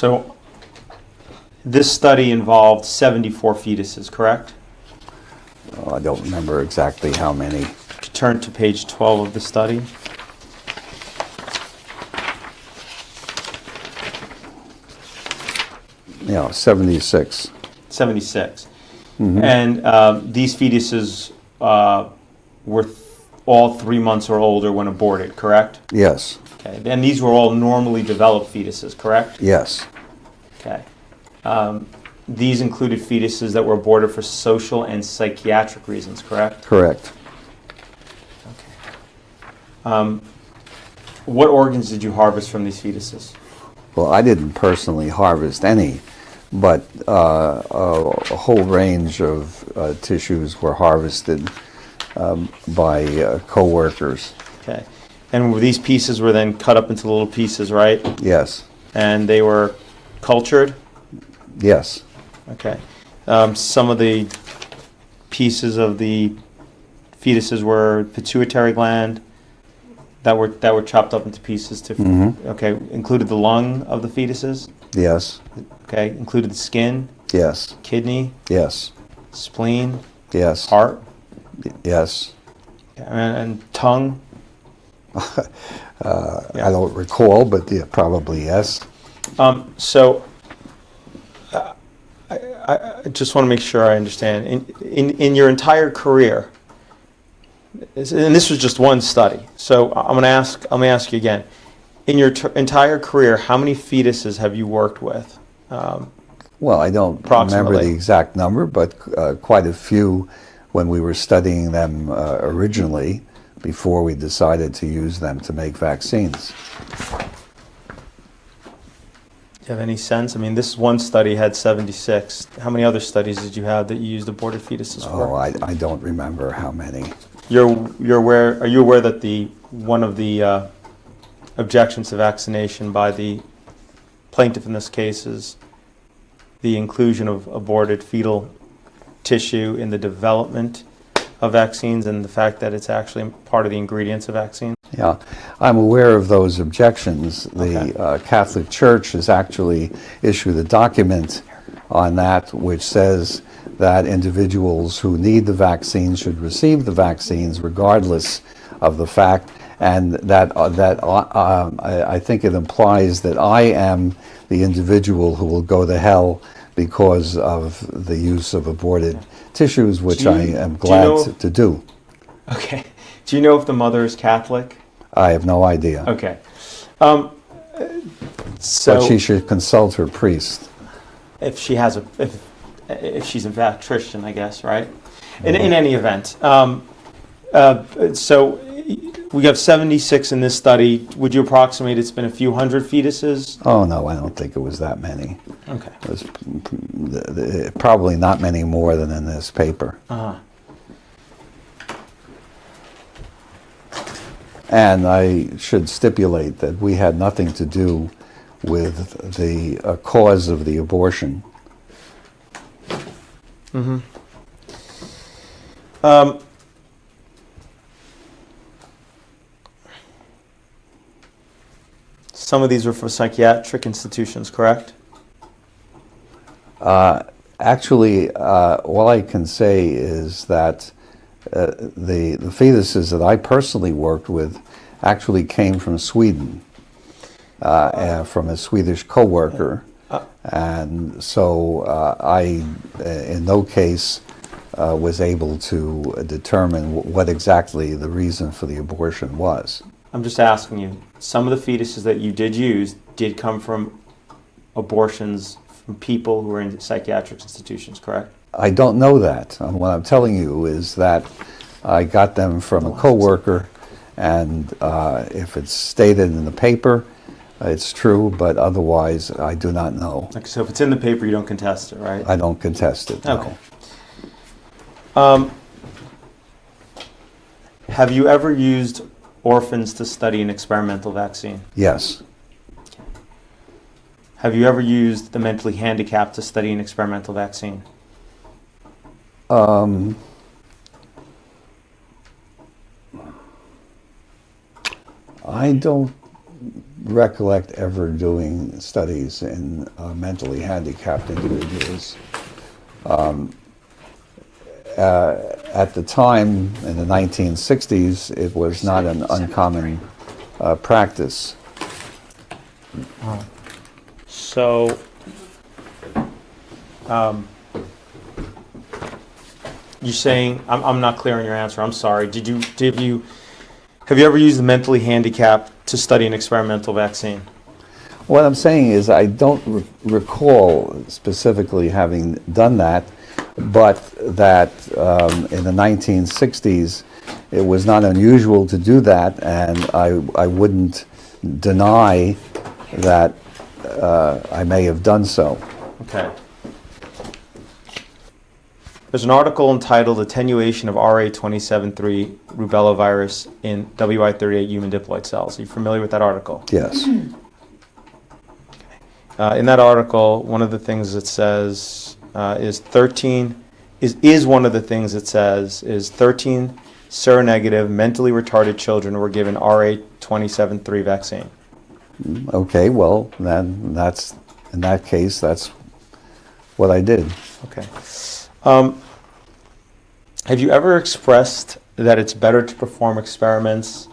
So this study involved 74 fetuses, correct? I don't remember exactly how many. Turn to page 12 of the study. Yeah, 76. 76. Mm-hmm. And these fetuses were all 3 months or older when aborted, correct? Yes. Okay. And these were all normally developed fetuses, correct? Yes. Okay. These included fetuses that were aborted for social and psychiatric reasons, correct? Correct. Okay. What organs did you harvest from these fetuses? Well, I didn't personally harvest any, but a whole range of tissues were harvested by co-workers. Okay. And these pieces were then cut up into little pieces, right? Yes. And they were cultured? Yes. Okay. Some of the pieces of the fetuses were pituitary gland that were chopped up into pieces to. Mm-hmm. Okay. Included the lung of the fetuses. Yes. Okay. Included the skin. Yes. Kidney. Yes. Spleen. Yes. Heart. Yes. And tongue. I don't recall, but yeah, probably yes. So I just want to make sure I understand. In your entire career, and this was just one study, so I'm going to ask you again. In your entire career, how many fetuses have you worked with? Well, I don't remember the exact number, but quite a few when we were studying them originally, before we decided to use them to make vaccines. Do you have any sense? I mean, this one study had 76. How many other studies did you have that you used aborted fetuses for? Oh, I don't remember how many. You're aware? Are you aware that one of the objections to vaccination by the plaintiff in this case is the inclusion of aborted fetal tissue in the development of vaccines, and the fact that it's actually part of the ingredients of vaccines? Yeah, I'm aware of those objections. The Catholic Church has actually issued a document on that which says that individuals who need the vaccine should receive the vaccines regardless of the fact, and that I think it implies that I am the individual who will go to hell because of the use of aborted tissues, which I am glad to do. Okay. Do you know if the mother is Catholic? I have no idea. Okay. But she should consult her priest. If she has if she's in fact Christian, I guess, right? In any event, so we have 76 in this study. Would you approximate it's been a few hundred fetuses? Oh no, I don't think it was that many. Okay. It was probably not many more than in this paper. Uh-huh. And I should stipulate that we had nothing to do with the cause of the abortion. Mm-hmm. Some of these were for psychiatric institutions, correct? Actually, all I can say is that the fetuses that I personally worked with actually came from Sweden, from a Swedish co-worker. And so I, in no case, was able to determine what exactly the reason for the abortion was. I'm just asking you, some of the fetuses that you did use did come from abortions from people who were in psychiatric institutions, correct? I don't know that. What I'm telling you is that I got them from a co-worker, and if it's stated in the paper, it's true, but otherwise I do not know. Okay, so if it's in the paper, you don't contest it, right? I don't contest it, no. Okay. Have you ever used orphans to study an experimental vaccine? Yes. Have you ever used the mentally handicapped to study an experimental vaccine? I don't recollect ever doing studies in mentally handicapped individuals. At the time, in the 1960s, it was not an uncommon practice. So, you're saying, I'm not clear on your answer, I'm sorry. Have you ever used the mentally handicapped to study an experimental vaccine? What I'm saying is I don't recall specifically having done that, but that in the 1960s it was not unusual to do that, and I wouldn't deny that I may have done so. Okay. There's an article entitled Attenuation of RA27.3 Rubella Virus in WI38 Human Diploid Cells. Are you familiar with that article? Yes. In that article, one of the things it says is 13 seronegative, mentally retarded children were given RA27.3 vaccine. Okay, well, then that's, in that case, that's what I did. Okay. Have you ever expressed that it's better to perform experiments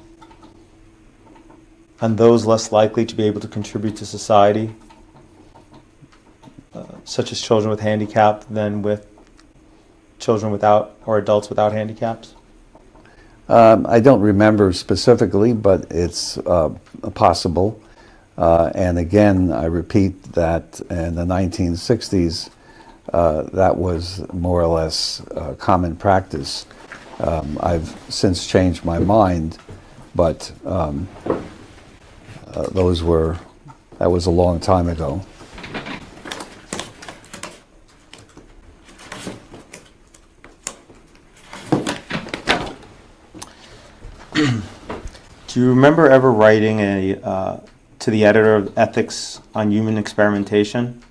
on those less likely to be able to contribute to society, such as children with handicap, than with children without or adults without handicaps? I don't remember specifically, but it's possible. And again, I repeat that in the 1960s, that was more or less common practice. I've since changed my mind, but that was a long time ago. Do you remember ever writing to the editor of Ethics on Human Experimentation?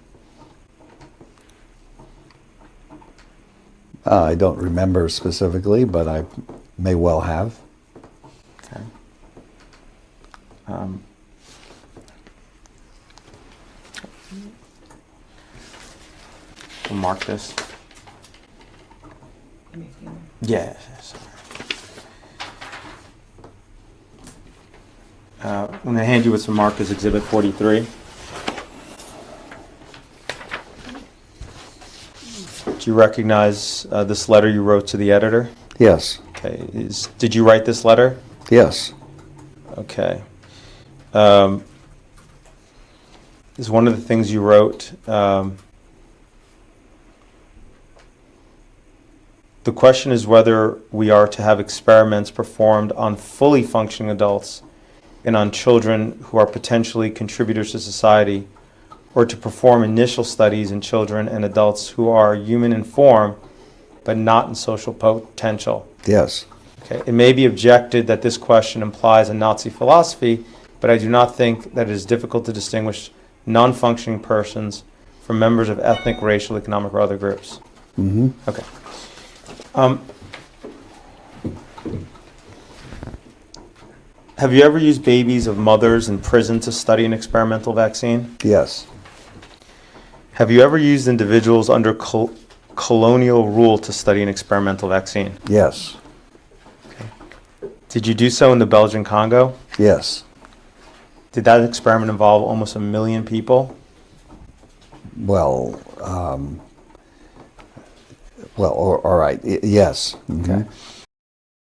I don't remember specifically, but I may well have. Okay. I'll mark this. Yeah. I'm going to hand you what's marked as Exhibit 43. Do you recognize this letter you wrote to the editor? Yes. Okay. Did you write this letter? Yes. Okay. Is one of the things you wrote, the question is whether we are to have experiments performed on fully functioning adults and on children who are potentially contributors to society, or to perform initial studies in children and adults who are human in form but not in social potential. Yes. Okay. It may be objected that this question implies a Nazi philosophy, but I do not think that it is difficult to distinguish non-functioning persons from members of ethnic, racial, economic, or other groups. Mm-hmm. Okay. Have you ever used babies of mothers in prison to study an experimental vaccine? Yes. Have you ever used individuals under colonial rule to study an experimental vaccine? Yes. Did you do so in the Belgian Congo? Yes. Did that experiment involve almost 1 million people? Well, all right. Yes. Mm-hmm. Okay.